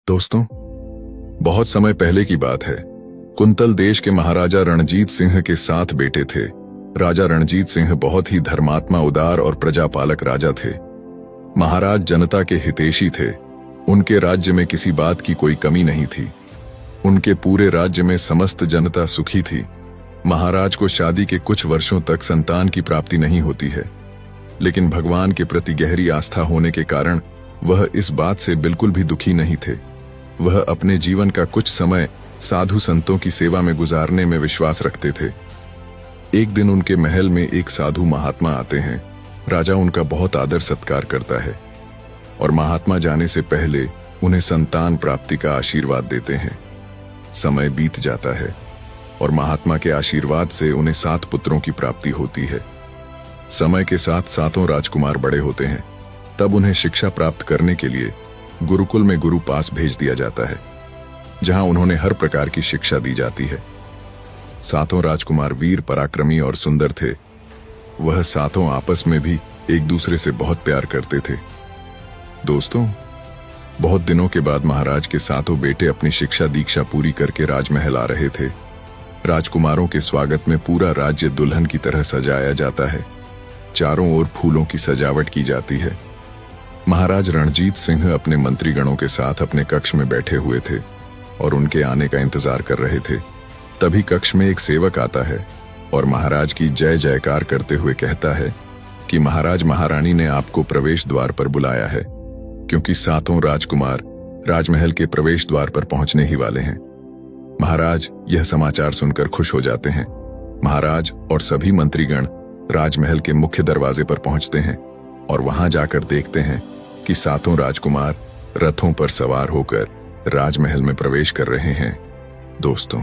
दोस्तों, बहुत समय पहले की बात है। कुंतल देश के महाराजा रणजीत सिंह के 7 बेटे थे। राजा रणजीत सिंह बहुत ही धर्मात्मा, उदार और प्रजापालक राजा थे। महाराज जनता के हितैषी थे। उनके राज्य में किसी बात की कोई कमी नहीं थी। उनके पूरे राज्य में समस्त जनता सुखी थी। महाराज को शादी के कुछ वर्षों तक संतान की प्राप्ति नहीं होती है, लेकिन भगवान के प्रति गहरी आस्था होने के कारण वह इस बात से बिल्कुल भी दुखी नहीं थे। वह अपने जीवन का कुछ समय साधु संतों की सेवा में गुजारने में विश्वास रखते थे। एक दिन उनके महल में एक साधु महात्मा आते हैं। राजा उनका बहुत आदर सत्कार करता है और महात्मा जाने से पहले उन्हें संतान प्राप्ति का आशीर्वाद देते हैं। समय बीत जाता है और महात्मा के आशीर्वाद से उन्हें 7 पुत्रों की प्राप्ति होती है। समय के साथ 7 राजकुमार बड़े होते हैं। तब उन्हें शिक्षा प्राप्त करने के लिए गुरुकुल में गुरु पास भेज दिया जाता है, जहां उन्होंने हर प्रकार की शिक्षा दी जाती है। 7 राजकुमार वीर, पराक्रमी और सुंदर थे। वह 7 आपस में भी एक दूसरे से बहुत प्यार करते थे। दोस्तों, बहुत दिनों के बाद महाराज के 7 बेटे अपनी शिक्षा दीक्षा पूरी करके राजमहल आ रहे थे। राजकुमारों के स्वागत में पूरा राज्य दुल्हन की तरह सजाया जाता है। चारों ओर फूलों की सजावट की जाती है। महाराज रणजीत सिंह अपने मंत्रीगणों के साथ अपने कक्ष में बैठे हुए थे और उनके आने का इंतजार कर रहे थे। तभी कक्ष में एक सेवक आता है और महाराज की जय जयकार करते हुए कहता है कि महाराज महारानी ने आपको प्रवेश द्वार पर बुलाया है, क्योंकि 7 राजकुमार राजमहल के प्रवेश द्वार पर पहुंचने ही वाले हैं। महाराज यह समाचार सुनकर खुश हो जाते हैं। महाराज और सभी मंत्रीगण राजमहल के मुख्य दरवाजे पर पहुंचते हैं और वहां जाकर देखते हैं कि 7 राजकुमार रथों पर सवार होकर राजमहल में प्रवेश कर रहे हैं। दोस्तों,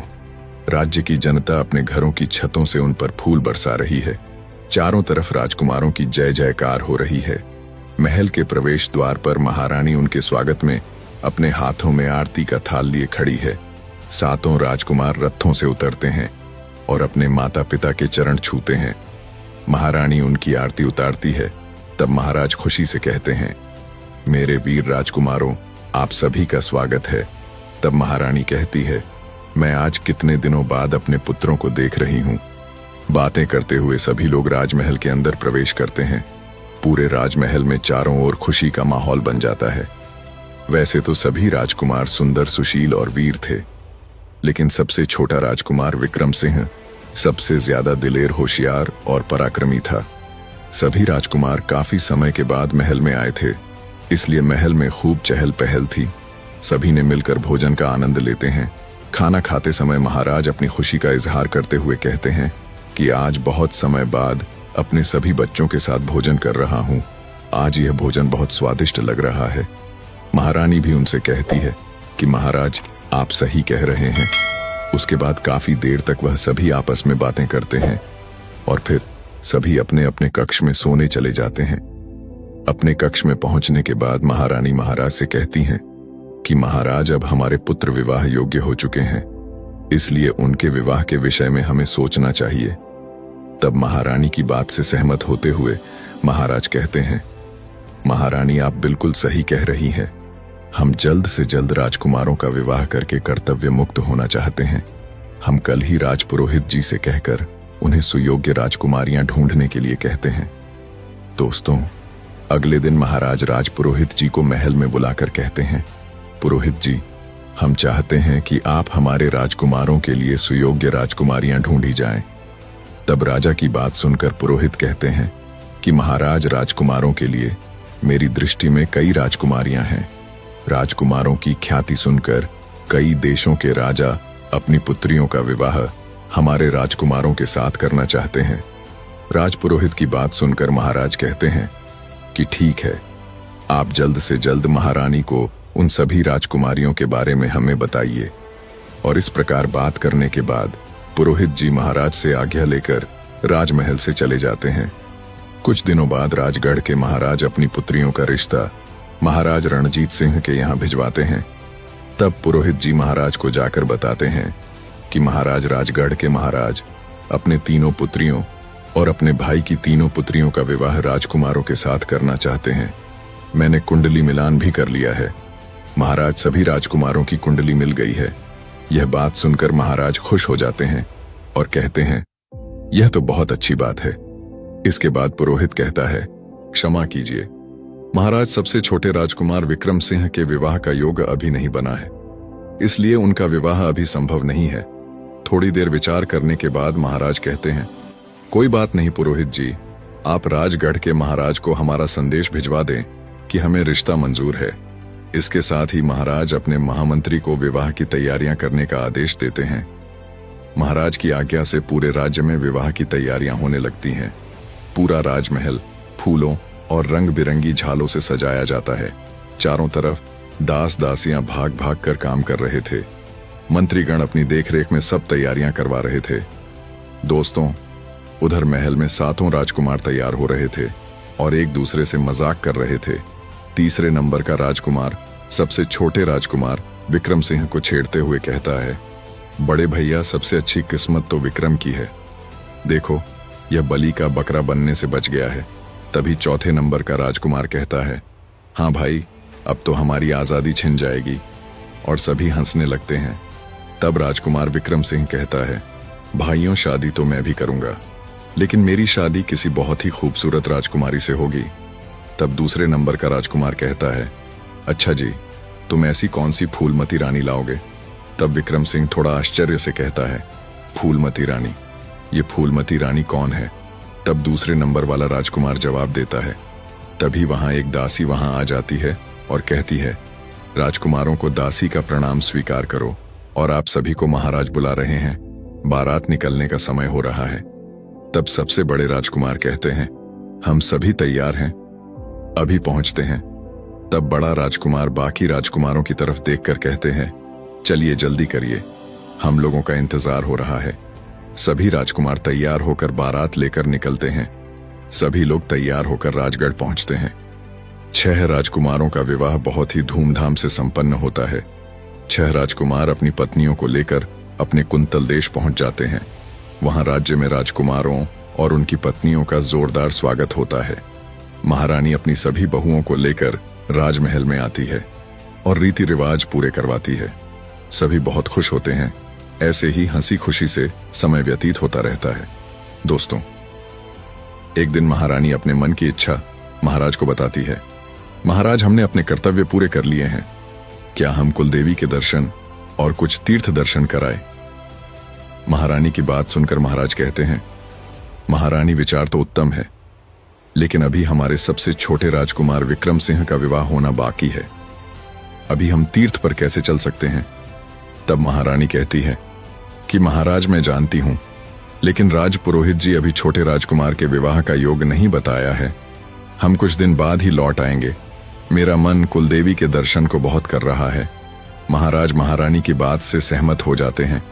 राज्य की जनता अपने घरों की छतों से उन पर फूल बरसा रही है। चारों तरफ राजकुमारों की जय जयकार हो रही है। महल के प्रवेश द्वार पर महारानी उनके स्वागत में अपने हाथों में आरती का थाल लिए खड़ी है। 7 राजकुमार रथों से उतरते हैं और अपने माता पिता के चरण छूते हैं। महारानी उनकी आरती उतारती है। तब महाराज खुशी से कहते हैं, मेरे वीर राजकुमारों, आप सभी का स्वागत है। तब महारानी कहती है, मैं आज कितने दिनों बाद अपने पुत्रों को देख रही हूं। बातें करते हुए सभी लोग राजमहल के अंदर प्रवेश करते हैं। पूरे राजमहल में चारों ओर खुशी का माहौल बन जाता है। वैसे तो सभी राजकुमार सुंदर, सुशील और वीर थे, लेकिन सबसे छोटा राजकुमार विक्रम सिंह सबसे ज्यादा दिलेर, होशियार और पराक्रमी था। सभी राजकुमार काफी समय के बाद महल में आए थे, इसलिए महल में खूब चहल पहल थी। सभी ने मिलकर भोजन का आनंद लेते हैं। खाना खाते समय महाराज अपनी खुशी का इजहार करते हुए कहते हैं कि आज बहुत समय बाद अपने सभी बच्चों के साथ भोजन कर रहा हूं। आज यह भोजन बहुत स्वादिष्ट लग रहा है। महारानी भी उनसे कहती है कि महाराज, आप सही कह रहे हैं। उसके बाद काफी देर तक वह सभी आपस में बातें करते हैं और फिर सभी अपने अपने कक्ष में सोने चले जाते हैं। अपने कक्ष में पहुंचने के बाद महारानी महाराज से कहती हैं कि महाराज, अब हमारे पुत्र विवाह योग्य हो चुके हैं, इसलिए उनके विवाह के विषय में हमें सोचना चाहिए। तब महारानी की बात से सहमत होते हुए महाराज कहते हैं, महारानी, आप बिल्कुल सही कह रही हैं। हम जल्द से जल्द राजकुमारों का विवाह करके कर्तव्य मुक्त होना चाहते हैं। हम कल ही राजपुरोहित जी से कहकर उन्हें सुयोग्य राजकुमारियां ढूंढने के लिए कहते हैं। दोस्तों, अगले दिन महाराज राजपुरोहित जी को महल में बुलाकर कहते हैं, पुरोहित जी, हम चाहते हैं कि आप हमारे राजकुमारों के लिए सुयोग्य राजकुमारियां ढूंढी जाएं। तब राजा की बात सुनकर पुरोहित कहते हैं कि महाराज, राजकुमारों के लिए मेरी दृष्टि में कई राजकुमारियां हैं। राजकुमारों की ख्याति सुनकर कई देशों के राजा अपनी पुत्रियों का विवाह हमारे राजकुमारों के साथ करना चाहते हैं। राजपुरोहित की बात सुनकर महाराज कहते हैं कि ठीक है, आप जल्द से जल्द महारानी को उन सभी राजकुमारियों के बारे में हमें बताइए। और इस प्रकार बात करने के बाद पुरोहित जी महाराज से आज्ञा लेकर राजमहल से चले जाते हैं। कुछ दिनों बाद राजगढ़ के महाराज अपनी पुत्रियों का रिश्ता महाराज रणजीत सिंह के यहाँ भिजवाते हैं। तब पुरोहित जी महाराज को जाकर बताते हैं कि महाराज राजगढ़ के महाराज अपने 3 पुत्रियों और अपने भाई की 3 पुत्रियों का विवाह राजकुमारों के साथ करना चाहते हैं। मैंने कुंडली मिलान भी कर लिया है। महाराज सभी राजकुमारों की कुंडली मिल गई है। यह बात सुनकर महाराज खुश हो जाते हैं और कहते हैं, यह तो बहुत अच्छी बात है। इसके बाद पुरोहित कहता है, क्षमा कीजिए महाराज, सबसे छोटे राजकुमार विक्रम सिंह के विवाह का योग अभी नहीं बना है, इसलिए उनका विवाह अभी संभव नहीं है। थोड़ी देर विचार करने के बाद महाराज कहते हैं, कोई बात नहीं पुरोहित जी, आप राजगढ़ के महाराज को हमारा संदेश भिजवा दें कि हमें रिश्ता मंजूर है। इसके साथ ही महाराज अपने महामंत्री को विवाह की तैयारियां करने का आदेश देते हैं। महाराज की आज्ञा से पूरे राज्य में विवाह की तैयारियां होने लगती हैं। पूरा राजमहल फूलों और रंग बिरंगी झालों से सजाया जाता है। चारों तरफ दास दासियां भाग भाग कर काम कर रहे थे। मंत्रीगण अपनी देखरेख में सब तैयारियां करवा रहे थे। दोस्तों, उधर महल में 7 राजकुमार तैयार हो रहे थे और एक दूसरे से मजाक कर रहे थे। तीसरे नंबर का राजकुमार सबसे छोटे राजकुमार विक्रम सिंह को छेड़ते हुए कहता है, बड़े भैया, सबसे अच्छी किस्मत तो विक्रम की है। देखो, यह बलि का बकरा बनने से बच गया है। तभी चौथे नंबर का राजकुमार कहता है, हाँ भाई, अब तो हमारी आजादी छिन जाएगी। और सभी हंसने लगते हैं। तब राजकुमार विक्रम सिंह कहता है, भाइयों, शादी तो मैं भी करूंगा, लेकिन मेरी शादी किसी बहुत ही खूबसूरत राजकुमारी से होगी। तब दूसरे नंबर का राजकुमार कहता है, अच्छा जी, तुम ऐसी कौन सी फूलमती रानी लाओगे? तब विक्रम सिंह थोड़ा आश्चर्य से कहता है, फूलमती रानी? ये फूलमती रानी कौन है? तब दूसरे नंबर वाला राजकुमार जवाब देता है, तभी वहां एक दासी वहां आ जाती है और कहती है, राजकुमारों को दासी का प्रणाम स्वीकार करो और आप सभी को महाराज बुला रहे हैं। बारात निकलने का समय हो रहा है। तब सबसे बड़े राजकुमार कहते हैं, हम सभी तैयार हैं, अभी पहुंचते हैं। तब बड़ा राजकुमार बाकी राजकुमारों की तरफ देखकर कहते हैं, चलिए जल्दी करिए, हम लोगों का इंतजार हो रहा है। सभी राजकुमार तैयार होकर बारात लेकर निकलते हैं। सभी लोग तैयार होकर राजगढ़ पहुंचते हैं। 6 राजकुमारों का विवाह बहुत ही धूमधाम से संपन्न होता है। 6 राजकुमार अपनी पत्नियों को लेकर अपने कुंतल देश पहुंच जाते हैं। वहां राज्य में राजकुमारों और उनकी पत्नियों का जोरदार स्वागत होता है। महारानी अपनी सभी बहुओं को लेकर राजमहल में आती है और रीति रिवाज पूरे करवाती है। सभी बहुत खुश होते हैं। ऐसे ही हंसी खुशी से समय व्यतीत होता रहता है। दोस्तों, एक दिन महारानी अपने मन की इच्छा महाराज को बताती है, महाराज, हमने अपने कर्तव्य पूरे कर लिए हैं, क्या हम कुलदेवी के दर्शन और कुछ तीर्थ दर्शन कराए? महारानी की बात सुनकर महाराज कहते हैं, महारानी, विचार तो उत्तम है, लेकिन अभी हमारे सबसे छोटे राजकुमार विक्रम सिंह का विवाह होना बाकी है। अभी हम तीर्थ पर कैसे चल सकते हैं? तब महारानी कहती है कि महाराज, मैं जानती हूं, लेकिन राज पुरोहित जी अभी छोटे राजकुमार के विवाह का योग नहीं बताया है। हम कुछ दिन बाद ही लौट आएंगे। मेरा मन कुलदेवी के दर्शन को बहुत कर रहा है। महाराज महारानी की बात से सहमत हो जाते हैं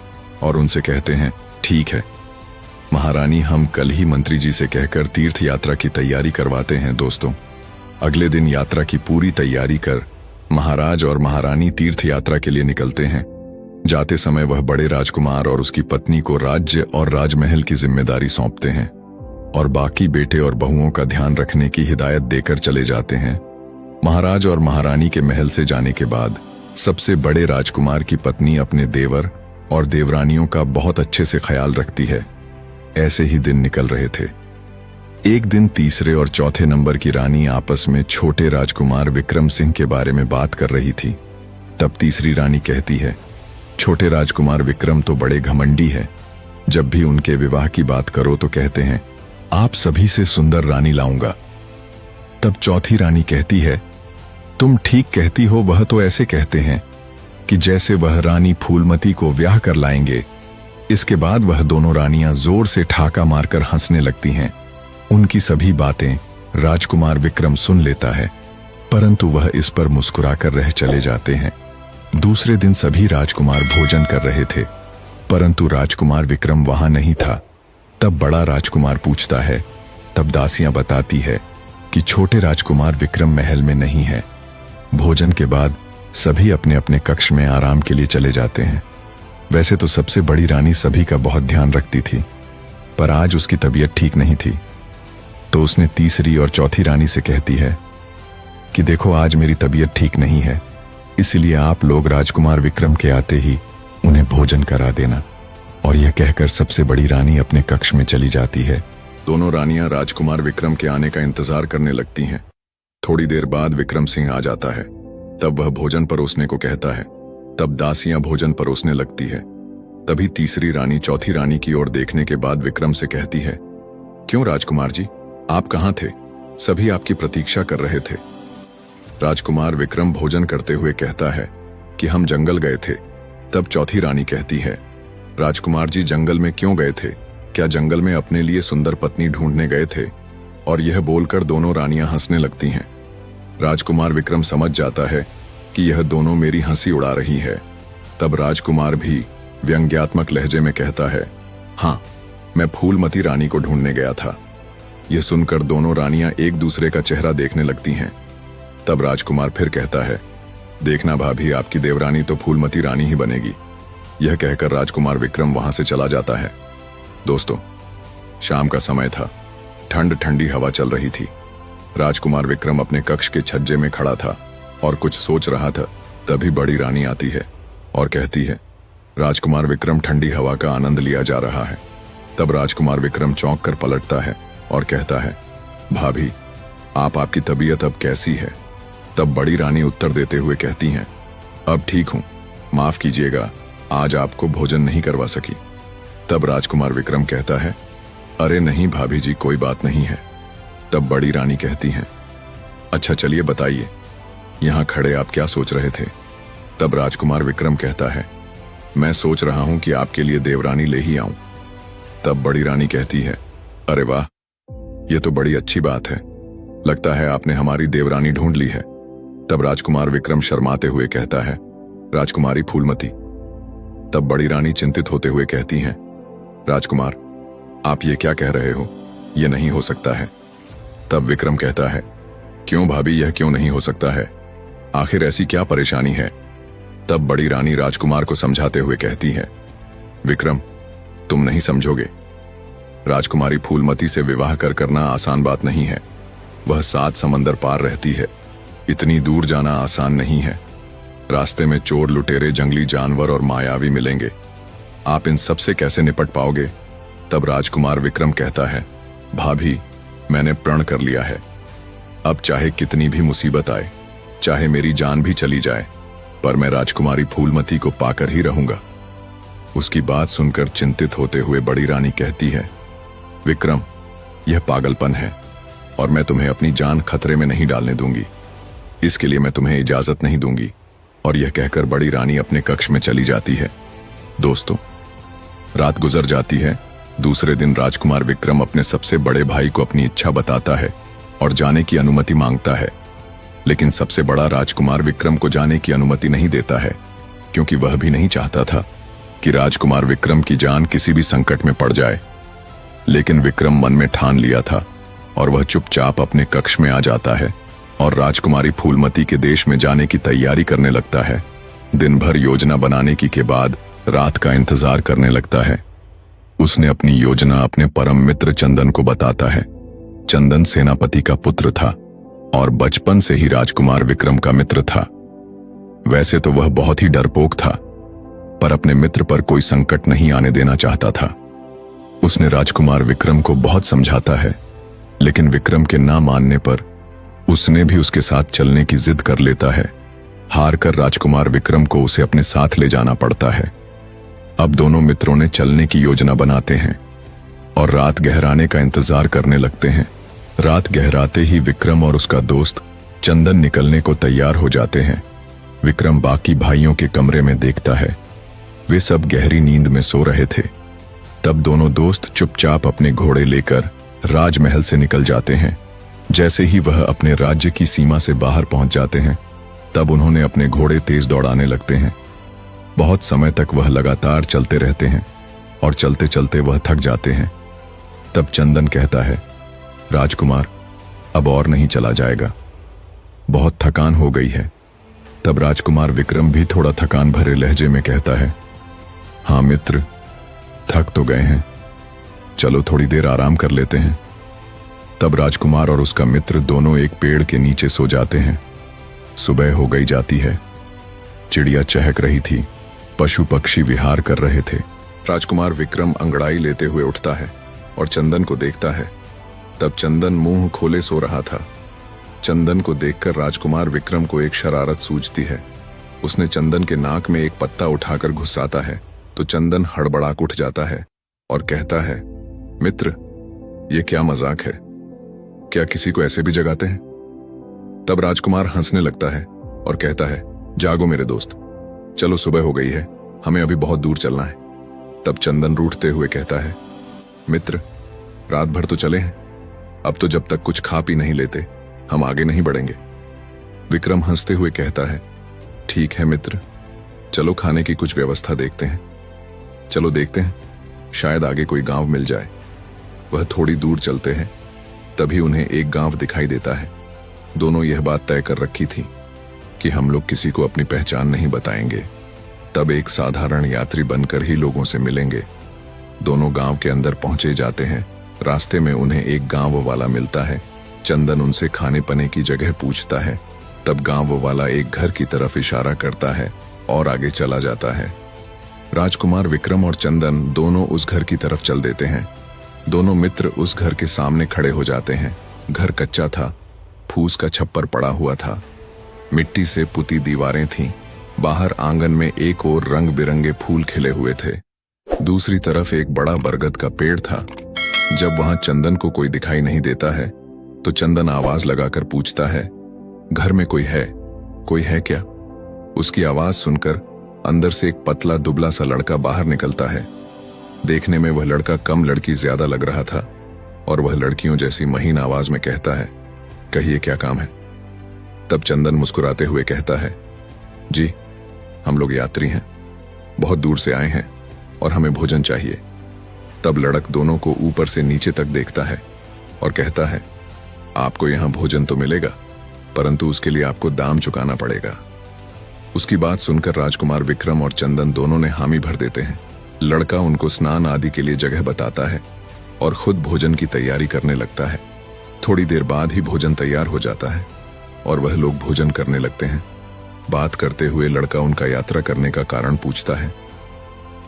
और उनसे कहते हैं, ठीक है महारानी, हम कल ही मंत्री जी से कहकर तीर्थ यात्रा की तैयारी करवाते हैं। दोस्तों, अगले दिन यात्रा की पूरी तैयारी कर महाराज और महारानी तीर्थ यात्रा के लिए निकलते हैं। जाते समय वह बड़े राजकुमार और उसकी पत्नी को राज्य और राजमहल की जिम्मेदारी सौंपते हैं और बाकी बेटे और बहुओं का ध्यान रखने की हिदायत देकर चले जाते हैं। महाराज और महारानी के महल से जाने के बाद सबसे बड़े राजकुमार की पत्नी अपने देवर और देवरानियों का बहुत अच्छे से ख्याल रखती है। ऐसे ही दिन निकल रहे थे। एक दिन तीसरे और चौथे नंबर की रानी आपस में छोटे राजकुमार विक्रम सिंह के बारे में बात कर रही थी। तब तीसरी रानी कहती है, छोटे राजकुमार विक्रम तो बड़े घमंडी है। जब भी उनके विवाह की बात करो तो कहते हैं, आप सभी से सुंदर रानी लाऊंगा। तब चौथी रानी कहती है, तुम ठीक कहती हो, वह तो ऐसे कहते हैं कि जैसे वह रानी फूलमती को ब्याह कर लाएंगे। इसके बाद वह दोनों रानियां जोर से ठाका मारकर हंसने लगती हैं। उनकी सभी बातें राजकुमार विक्रम सुन लेता है, परंतु वह इस पर मुस्कुराकर रह चले जाते हैं। दूसरे दिन सभी राजकुमार भोजन कर रहे थे, परंतु राजकुमार विक्रम वहां नहीं था। तब बड़ा राजकुमार पूछता है, तब दासियां बताती है कि छोटे राजकुमार विक्रम महल में नहीं है। भोजन के बाद सभी अपने अपने कक्ष में आराम के लिए चले जाते हैं। वैसे तो सबसे बड़ी रानी सभी का बहुत ध्यान रखती थी, पर आज उसकी तबीयत ठीक नहीं थी, तो उसने तीसरी और चौथी रानी से कहती है कि देखो, आज मेरी तबीयत ठीक नहीं है, इसलिए आप लोग राजकुमार विक्रम के आते ही उन्हें भोजन करा देना। और यह कहकर सबसे बड़ी रानी अपने कक्ष में चली जाती है। दोनों रानियां राजकुमार विक्रम के आने का इंतजार करने लगती हैं। थोड़ी देर बाद विक्रम सिंह आ जाता है। तब वह भोजन परोसने को कहता है। तब दासियां भोजन परोसने लगती है। तभी तीसरी रानी चौथी रानी की ओर देखने के बाद विक्रम से कहती है, क्यों राजकुमार जी, आप कहाँ थे? सभी आपकी प्रतीक्षा कर रहे थे। राजकुमार विक्रम भोजन करते हुए कहता है कि हम जंगल गए थे। तब चौथी रानी कहती है, राजकुमार जी जंगल में क्यों गए थे? क्या जंगल में अपने लिए सुंदर पत्नी ढूंढने गए थे? और यह बोलकर दोनों रानियां हंसने लगती हैं। राजकुमार विक्रम समझ जाता है कि यह दोनों मेरी हंसी उड़ा रही है। तब राजकुमार भी व्यंग्यात्मक लहजे में कहता है, हाँ, मैं फूलमती रानी को ढूंढने गया था। यह सुनकर दोनों रानियां एक दूसरे का चेहरा देखने लगती हैं। तब राजकुमार फिर कहता है, देखना भाभी, आपकी देवरानी तो फूलमती रानी ही बनेगी। यह कहकर राजकुमार विक्रम वहां से चला जाता है। दोस्तों, शाम का समय था। ठंड ठंडी हवा चल रही थी। राजकुमार विक्रम अपने कक्ष के छज्जे में खड़ा था और कुछ सोच रहा था। तभी बड़ी रानी आती है और कहती है, राजकुमार विक्रम ठंडी हवा का आनंद लिया जा रहा है। तब राजकुमार विक्रम चौंक कर पलटता है और कहता है, भाभी, आपकी तबीयत अब कैसी है? तब बड़ी रानी उत्तर देते हुए कहती हैं, अब ठीक हूं, माफ कीजिएगा, आज आपको भोजन नहीं करवा सकी। तब राजकुमार विक्रम कहता है, अरे नहीं भाभी जी, कोई बात नहीं है। तब बड़ी रानी कहती हैं, अच्छा चलिए बताइए, यहां खड़े आप क्या सोच रहे थे? तब राजकुमार विक्रम कहता है, मैं सोच रहा हूं कि आपके लिए देवरानी ले ही आऊं। तब बड़ी रानी कहती है, अरे वाह, यह तो बड़ी अच्छी बात है। लगता है आपने हमारी देवरानी ढूंढ ली है। तब राजकुमार विक्रम शर्माते हुए कहता है, राजकुमारी फूलमती। तब बड़ी रानी चिंतित होते हुए कहती हैं, राजकुमार, आप ये क्या कह रहे हो? यह नहीं हो सकता है। तब विक्रम कहता है, क्यों भाभी, यह क्यों नहीं हो सकता है? आखिर ऐसी क्या परेशानी है? तब बड़ी रानी राजकुमार को समझाते हुए कहती है, विक्रम, तुम नहीं समझोगे। राजकुमारी फूलमती से विवाह करना आसान बात नहीं है। वह 7 समंदर पार रहती है। इतनी दूर जाना आसान नहीं है। रास्ते में चोर, लुटेरे, जंगली जानवर और मायावी मिलेंगे। आप इन सब से कैसे निपट पाओगे? तब राजकुमार विक्रम कहता है, भाभी, मैंने प्रण कर लिया है। अब चाहे कितनी भी मुसीबत आए, चाहे मेरी जान भी चली जाए, पर मैं राजकुमारी फूलमती को पाकर ही रहूंगा। उसकी बात सुनकर चिंतित होते हुए बड़ी रानी कहती है, विक्रम, यह पागलपन है और मैं तुम्हें अपनी जान खतरे में नहीं डालने दूंगी। इसके लिए मैं तुम्हें इजाजत नहीं दूंगी। और यह कहकर बड़ी रानी अपने कक्ष में चली जाती है। दोस्तों, रात गुजर जाती है। दूसरे दिन राजकुमार विक्रम अपने सबसे बड़े भाई को अपनी इच्छा बताता है और जाने की अनुमति मांगता है। लेकिन सबसे बड़ा राजकुमार विक्रम को जाने की अनुमति नहीं देता है, क्योंकि वह भी नहीं चाहता था कि राजकुमार विक्रम की जान किसी भी संकट में पड़ जाए। लेकिन विक्रम मन में ठान लिया था और वह चुपचाप अपने कक्ष में आ जाता है और राजकुमारी फूलमती के देश में जाने की तैयारी करने लगता है। दिन भर योजना बनाने के बाद रात का इंतजार करने लगता है। उसने अपनी योजना अपने परम मित्र चंदन को बताता है। चंदन सेनापति का पुत्र था और बचपन से ही राजकुमार विक्रम का मित्र था। वैसे तो वह बहुत ही डरपोक था, पर अपने मित्र पर कोई संकट नहीं आने देना चाहता था। उसने राजकुमार विक्रम को बहुत समझाता है, लेकिन विक्रम के ना मानने पर उसने भी उसके साथ चलने की जिद कर लेता है। हार कर राजकुमार विक्रम को उसे अपने साथ ले जाना पड़ता है। अब दोनों मित्रों ने चलने की योजना बनाते हैं और रात गहराने का इंतजार करने लगते हैं। रात गहराते ही विक्रम और उसका दोस्त चंदन निकलने को तैयार हो जाते हैं। विक्रम बाकी भाइयों के कमरे में देखता है। वे सब गहरी नींद में सो रहे थे। तब दोनों दोस्त चुपचाप अपने घोड़े लेकर राजमहल से निकल जाते हैं। जैसे ही वह अपने राज्य की सीमा से बाहर पहुंच जाते हैं, तब उन्होंने अपने घोड़े तेज दौड़ाने लगते हैं। बहुत समय तक वह लगातार चलते रहते हैं और चलते चलते वह थक जाते हैं। तब चंदन कहता है, राजकुमार, अब और नहीं चला जाएगा, बहुत थकान हो गई है। तब राजकुमार विक्रम भी थोड़ा थकान भरे लहजे में कहता है, हाँ मित्र, थक तो गए हैं, चलो थोड़ी देर आराम कर लेते हैं। तब राजकुमार और उसका मित्र दोनों एक पेड़ के नीचे सो जाते हैं। सुबह हो गई जाती है। चिड़िया चहक रही थी, पशु पक्षी विहार कर रहे थे। राजकुमार विक्रम अंगड़ाई लेते हुए उठता है और चंदन को देखता है। तब चंदन मुंह खोले सो रहा था। चंदन को देखकर राजकुमार विक्रम को एक शरारत सूझती है। उसने चंदन के नाक में एक पत्ता उठाकर घुसाता है तो चंदन हड़बड़ाक उठ जाता है और कहता है, मित्र, ये क्या मजाक है? क्या किसी को ऐसे भी जगाते हैं? तब राजकुमार हंसने लगता है और कहता है, जागो मेरे दोस्त, चलो सुबह हो गई है, हमें अभी बहुत दूर चलना है। तब चंदन रूठते हुए कहता है, मित्र, रात भर तो चले हैं, अब तो जब तक कुछ खा पी नहीं लेते हम आगे नहीं बढ़ेंगे। विक्रम हंसते हुए कहता है, ठीक है मित्र, चलो खाने की कुछ व्यवस्था देखते हैं। चलो देखते हैं, शायद आगे कोई गांव मिल जाए। वह थोड़ी दूर चलते हैं, तभी उन्हें एक गांव दिखाई देता है। दोनों यह बात तय कर रखी थी कि हम लोग किसी को अपनी पहचान नहीं बताएंगे, तब एक साधारण यात्री बनकर ही लोगों से मिलेंगे। दोनों गांव के अंदर पहुंचे जाते हैं। रास्ते में उन्हें एक गांव वाला मिलता है। चंदन उनसे खाने पीने की जगह पूछता है। तब गांव वाला एक घर की तरफ इशारा करता है और आगे चला जाता है। राजकुमार विक्रम और चंदन दोनों उस घर की तरफ चल देते हैं। दोनों मित्र उस घर के सामने खड़े हो जाते हैं। घर कच्चा था, फूस का छप्पर पड़ा हुआ था, मिट्टी से पुती दीवारें थीं। बाहर आंगन में एक ओर रंग बिरंगे फूल खिले हुए थे, दूसरी तरफ एक बड़ा बरगद का पेड़ था। जब वहां चंदन को कोई दिखाई नहीं देता है तो चंदन आवाज लगाकर पूछता है, घर में कोई है क्या? उसकी आवाज सुनकर अंदर से एक पतला दुबला सा लड़का बाहर निकलता है। देखने में वह लड़का कम लड़की ज्यादा लग रहा था और वह लड़कियों जैसी महीन आवाज में कहता है, कहिए क्या काम है? तब चंदन मुस्कुराते हुए कहता है, जी, हम लोग यात्री हैं, बहुत दूर से आए हैं और हमें भोजन चाहिए। तब लड़क दोनों को ऊपर से नीचे तक देखता है और कहता है, आपको यहां भोजन तो मिलेगा, परंतु उसके लिए आपको दाम चुकाना पड़ेगा। उसकी बात सुनकर राजकुमार विक्रम और चंदन दोनों ने हामी भर देते हैं। लड़का उनको स्नान आदि के लिए जगह बताता है और खुद भोजन की तैयारी करने लगता है। थोड़ी देर बाद ही भोजन तैयार हो जाता है और वह लोग भोजन करने लगते हैं। बात करते हुए लड़का उनका यात्रा करने का कारण पूछता है।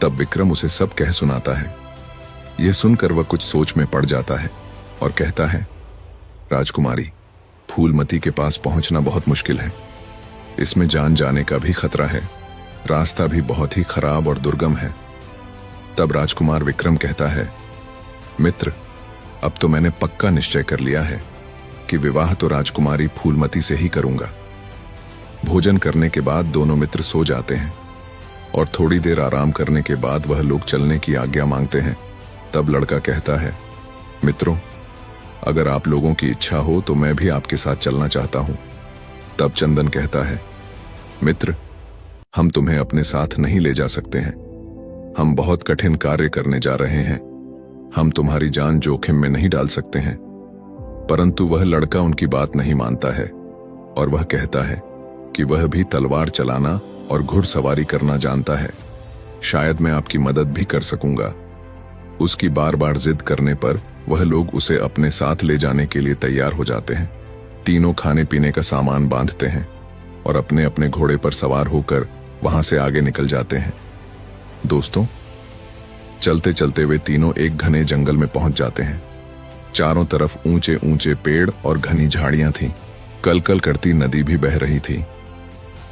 तब विक्रम उसे सब कह सुनाता है। यह सुनकर वह कुछ सोच में पड़ जाता है और कहता है, राजकुमारी, फूलमती के पास पहुंचना बहुत मुश्किल है, इसमें जान जाने का भी खतरा है, रास्ता भी बहुत ही खराब और दुर्गम है। तब राजकुमार विक्रम कहता है, मित्र, अब तो मैंने पक्का निश्चय कर लिया है कि विवाह तो राजकुमारी फूलमती से ही करूंगा। भोजन करने के बाद दोनों मित्र सो जाते हैं और थोड़ी देर आराम करने के बाद वह लोग चलने की आज्ञा मांगते हैं। तब लड़का कहता है, मित्रों, अगर आप लोगों की इच्छा हो तो मैं भी आपके साथ चलना चाहता हूं। तब चंदन कहता है, मित्र, हम तुम्हें अपने साथ नहीं ले जा सकते हैं, हम बहुत कठिन कार्य करने जा रहे हैं, हम तुम्हारी जान जोखिम में नहीं डाल सकते हैं। परंतु वह लड़का उनकी बात नहीं मानता है और वह कहता है कि वह भी तलवार चलाना और घुड़सवारी करना जानता है, शायद मैं आपकी मदद भी कर सकूंगा। उसकी बार बार जिद करने पर वह लोग उसे अपने साथ ले जाने के लिए तैयार हो जाते हैं। तीनों खाने पीने का सामान बांधते हैं और अपने अपने घोड़े पर सवार होकर वहां से आगे निकल जाते हैं। दोस्तों, चलते चलते वे तीनों एक घने जंगल में पहुंच जाते हैं। चारों तरफ ऊंचे ऊंचे पेड़ और घनी झाड़ियां थीं। कलकल करती नदी भी बह रही थी।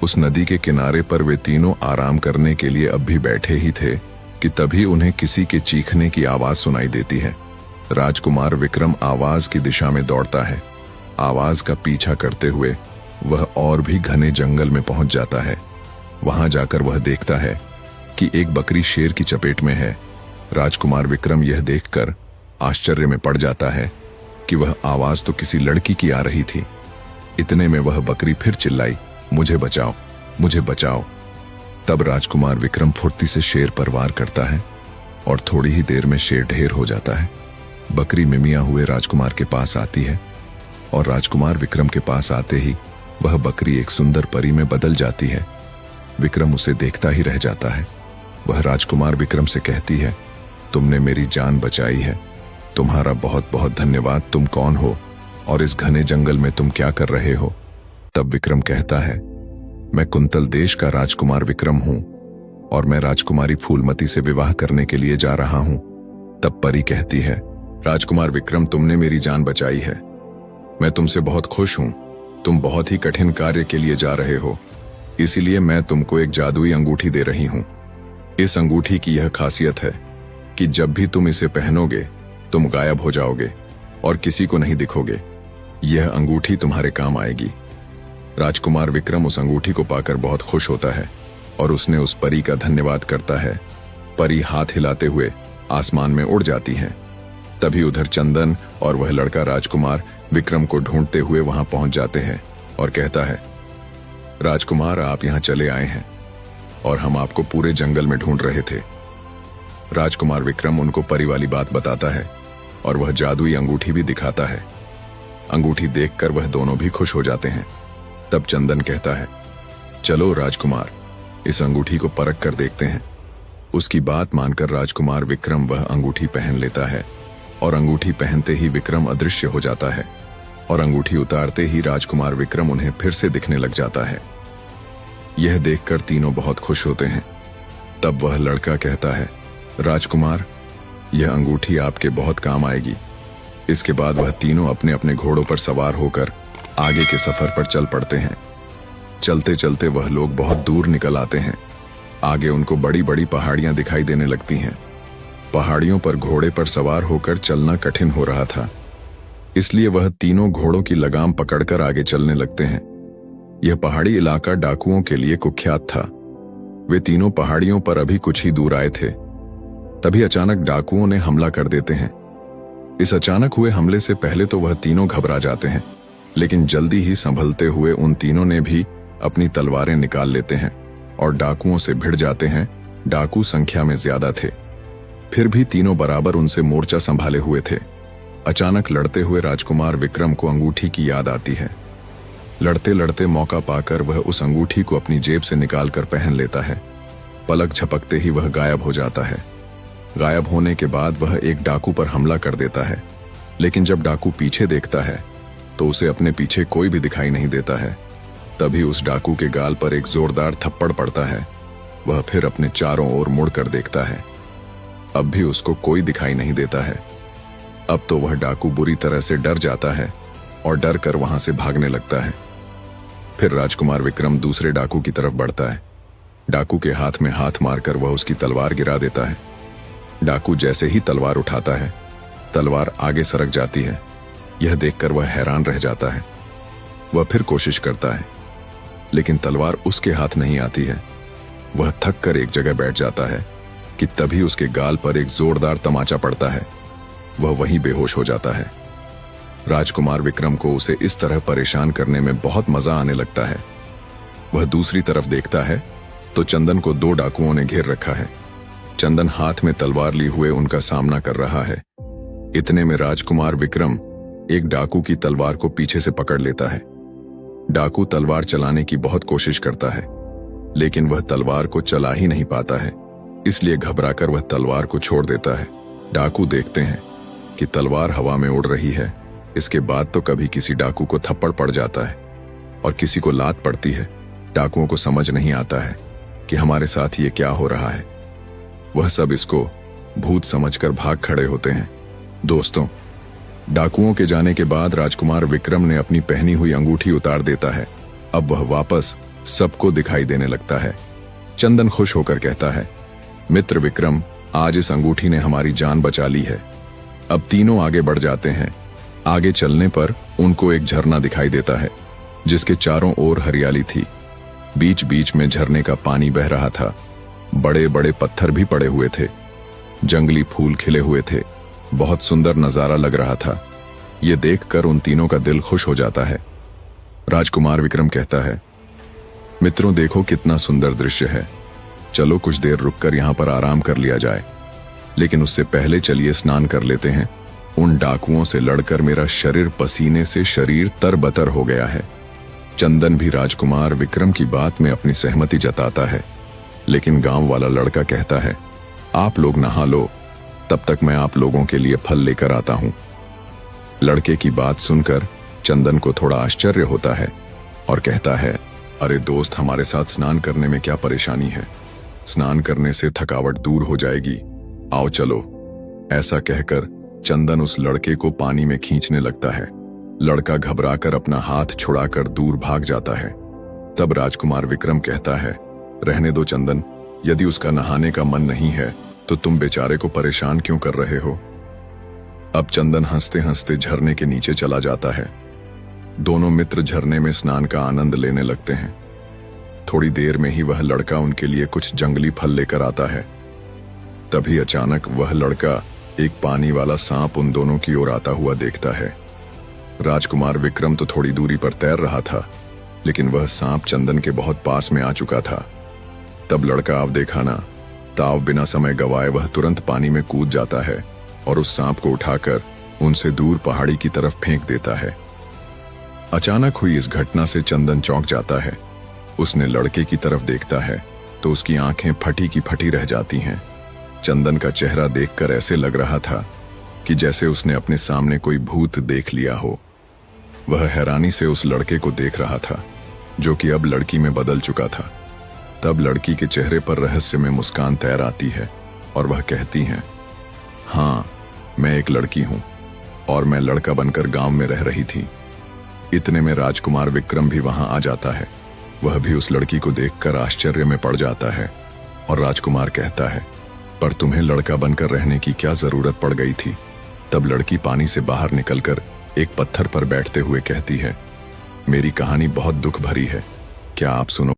उस नदी के किनारे पर वे तीनों आराम करने के लिए अब भी बैठे ही थे कि तभी उन्हें किसी के चीखने की आवाज सुनाई देती है। राजकुमार विक्रम आवाज की दिशा में दौड़ता है। आवाज का पीछा करते हुए वह और भी घने जंगल में पहुंच जाता है। वहां जाकर वह देखता है कि एक बकरी शेर की चपेट में है। राजकुमार विक्रम यह देखकर आश्चर्य में पड़ जाता है कि वह आवाज तो किसी लड़की की आ रही थी। इतने में वह बकरी फिर चिल्लाई, मुझे बचाओ, मुझे बचाओ। तब राजकुमार विक्रम फुर्ती से शेर पर वार करता है और थोड़ी ही देर में शेर ढेर हो जाता है। बकरी मिमिया हुए राजकुमार के पास आती है और राजकुमार विक्रम के पास आते ही वह बकरी एक सुंदर परी में बदल जाती है। विक्रम उसे देखता ही रह जाता है। वह राजकुमार विक्रम से कहती है, तुमने मेरी जान बचाई है, तुम्हारा बहुत बहुत धन्यवाद। तुम कौन हो और इस घने जंगल में तुम क्या कर रहे हो? तब विक्रम कहता है, मैं कुंतल देश का राजकुमार विक्रम हूं और मैं राजकुमारी फूलमती से विवाह करने के लिए जा रहा हूं। तब परी कहती है, राजकुमार विक्रम, तुमने मेरी जान बचाई है। मैं तुमसे बहुत खुश हूं। तुम बहुत ही कठिन कार्य के लिए जा रहे हो, इसीलिए मैं तुमको एक जादुई अंगूठी दे रही हूं। इस अंगूठी की यह खासियत है कि जब भी तुम इसे पहनोगे तुम गायब हो जाओगे और किसी को नहीं दिखोगे। यह अंगूठी तुम्हारे काम आएगी। राजकुमार विक्रम उस अंगूठी को पाकर बहुत खुश होता है और उसने उस परी का धन्यवाद करता है। परी हाथ हिलाते हुए आसमान में उड़ जाती है। तभी उधर चंदन और वह लड़का राजकुमार विक्रम को ढूंढते हुए वहां पहुंच जाते हैं और कहता है, राजकुमार, आप यहां चले आए हैं और हम आपको पूरे जंगल में ढूंढ रहे थे। राजकुमार विक्रम उनको परी वाली बात बताता है और वह जादुई अंगूठी भी दिखाता है। अंगूठी देखकर वह दोनों भी खुश हो जाते हैं। तब चंदन कहता है, चलो राजकुमार, इस अंगूठी को परख कर देखते हैं। उसकी बात मानकर राजकुमार विक्रम वह अंगूठी पहन लेता है और अंगूठी पहनते ही विक्रम अदृश्य हो जाता है और अंगूठी उतारते ही राजकुमार विक्रम उन्हें फिर से दिखने लग जाता है। यह देखकर तीनों बहुत खुश होते हैं। तब वह लड़का कहता है, राजकुमार, यह अंगूठी आपके बहुत काम आएगी। इसके बाद वह तीनों अपने अपने घोड़ों पर सवार होकर आगे के सफर पर चल पड़ते हैं। चलते चलते वह लोग बहुत दूर निकल आते हैं। आगे उनको बड़ी बड़ी पहाड़ियां दिखाई देने लगती हैं। पहाड़ियों पर घोड़े पर सवार होकर चलना कठिन हो रहा था, इसलिए वह तीनों घोड़ों की लगाम पकड़कर आगे चलने लगते हैं। यह पहाड़ी इलाका डाकुओं के लिए कुख्यात था। वे तीनों पहाड़ियों पर अभी कुछ ही दूर आए थे। तभी अचानक डाकुओं ने हमला कर देते हैं। इस अचानक हुए हमले से पहले तो वह तीनों घबरा जाते हैं, लेकिन जल्दी ही संभलते हुए उन तीनों ने भी अपनी तलवारें निकाल लेते हैं और डाकुओं से भिड़ जाते हैं। डाकू संख्या में ज्यादा थे, फिर भी तीनों बराबर उनसे मोर्चा संभाले हुए थे। अचानक लड़ते हुए राजकुमार विक्रम को अंगूठी की याद आती है। लड़ते लड़ते मौका पाकर वह उस अंगूठी को अपनी जेब से निकालकर पहन लेता है। पलक झपकते ही वह गायब हो जाता है। गायब होने के बाद वह एक डाकू पर हमला कर देता है, लेकिन जब डाकू पीछे देखता है तो उसे अपने पीछे कोई भी दिखाई नहीं देता है। तभी उस डाकू के गाल पर एक जोरदार थप्पड़ पड़ता है। वह फिर अपने चारों ओर मुड़कर देखता है। अब भी उसको कोई दिखाई नहीं देता है। अब तो वह डाकू बुरी तरह से डर जाता है और डर कर वहां से भागने लगता है। फिर राजकुमार विक्रम दूसरे डाकू की तरफ बढ़ता है। डाकू के हाथ में हाथ मारकर वह उसकी तलवार गिरा देता है। डाकू जैसे ही तलवार उठाता है, तलवार आगे सरक जाती है। यह देखकर वह हैरान रह जाता है। वह फिर कोशिश करता है, लेकिन तलवार उसके हाथ नहीं आती है। वह थक कर एक जगह बैठ जाता है कि तभी उसके गाल पर एक जोरदार तमाचा पड़ता है। वह वहीं बेहोश हो जाता है। राजकुमार विक्रम को उसे इस तरह परेशान करने में बहुत मजा आने लगता है। वह दूसरी तरफ देखता है तो चंदन को दो डाकुओं ने घेर रखा है। चंदन हाथ में तलवार लिए हुए उनका सामना कर रहा है। इतने में राजकुमार विक्रम एक डाकू की तलवार को पीछे से पकड़ लेता है। डाकू तलवार चलाने की बहुत कोशिश करता है, लेकिन वह तलवार को चला ही नहीं पाता है, इसलिए घबराकर वह तलवार को छोड़ देता है। डाकू देखते हैं कि तलवार हवा में उड़ रही है। इसके बाद तो कभी किसी डाकू को थप्पड़ पड़ जाता है और किसी को लात पड़ती है। डाकुओं को समझ नहीं आता है कि हमारे साथ ये क्या हो रहा है। वह सब इसको भूत समझकर भाग खड़े होते हैं। दोस्तों, डाकुओं के जाने के बाद राजकुमार विक्रम ने अपनी पहनी हुई अंगूठी उतार देता है। अब वह वापस सबको दिखाई देने लगता है। चंदन खुश होकर कहता है, मित्र विक्रम, आज इस अंगूठी ने हमारी जान बचा ली है। अब तीनों आगे बढ़ जाते हैं। आगे चलने पर उनको एक झरना दिखाई देता है, जिसके चारों ओर हरियाली थी। बीच बीच में झरने का पानी बह रहा था। बड़े बड़े पत्थर भी पड़े हुए थे। जंगली फूल खिले हुए थे। बहुत सुंदर नजारा लग रहा था। यह देखकर उन तीनों का दिल खुश हो जाता है। राजकुमार विक्रम कहता है, मित्रों, देखो कितना सुंदर दृश्य है। चलो कुछ देर रुककर यहाँ पर आराम कर लिया जाए, लेकिन उससे पहले चलिए स्नान कर लेते हैं। उन डाकुओं से लड़कर मेरा शरीर पसीने से शरीर तरबतर हो गया है। चंदन भी राजकुमार विक्रम की बात में अपनी सहमति जताता है, लेकिन गांव वाला लड़का कहता है, आप लोग नहा लो, तब तक मैं आप लोगों के लिए फल लेकर आता हूं। लड़के की बात सुनकर चंदन को थोड़ा आश्चर्य होता है और कहता है, अरे दोस्त, हमारे साथ स्नान करने में क्या परेशानी है? स्नान करने से थकावट दूर हो जाएगी। आओ चलो। ऐसा कहकर चंदन उस लड़के को पानी में खींचने लगता है। लड़का घबराकर अपना हाथ छुड़ाकर दूर भाग जाता है। तब राजकुमार विक्रम कहता है, रहने दो चंदन, यदि उसका नहाने का मन नहीं है तो तुम बेचारे को परेशान क्यों कर रहे हो? अब चंदन हंसते हंसते झरने के नीचे चला जाता है। दोनों मित्र झरने में स्नान का आनंद लेने लगते हैं। थोड़ी देर में ही वह लड़का उनके लिए कुछ जंगली फल लेकर आता है। तभी अचानक वह लड़का एक पानी वाला सांप उन दोनों की ओर आता हुआ देखता है। राजकुमार विक्रम तो थोड़ी दूरी पर तैर रहा था, लेकिन वह सांप चंदन के बहुत पास में आ चुका था। तब लड़का अब देखा ना, ताव बिना समय गवाए वह तुरंत पानी में कूद जाता है और उस सांप को उठाकर उनसे दूर पहाड़ी की तरफ फेंक देता है। अचानक हुई इस घटना से चंदन चौंक जाता है। उसने लड़के की तरफ देखता है तो उसकी आंखें फटी की फटी रह जाती हैं। चंदन का चेहरा देखकर ऐसे लग रहा था कि जैसे उसने अपने सामने कोई भूत देख लिया हो। वह हैरानी से उस लड़के को देख रहा था, जो कि अब लड़की में बदल चुका था। तब लड़की के चेहरे पर रहस्यमय मुस्कान तैर आती है और वह कहती है, हाँ, मैं एक लड़की हूं और मैं लड़का बनकर गांव में रह रही थी। इतने में राजकुमार विक्रम भी वहां आ जाता है। वह भी उस लड़की को देखकर आश्चर्य में पड़ जाता है और राजकुमार कहता है, पर तुम्हें लड़का बनकर रहने की क्या जरूरत पड़ गई थी? तब लड़की पानी से बाहर निकलकर एक पत्थर पर बैठते हुए कहती है, मेरी कहानी बहुत दुख भरी है, क्या आप सुनो?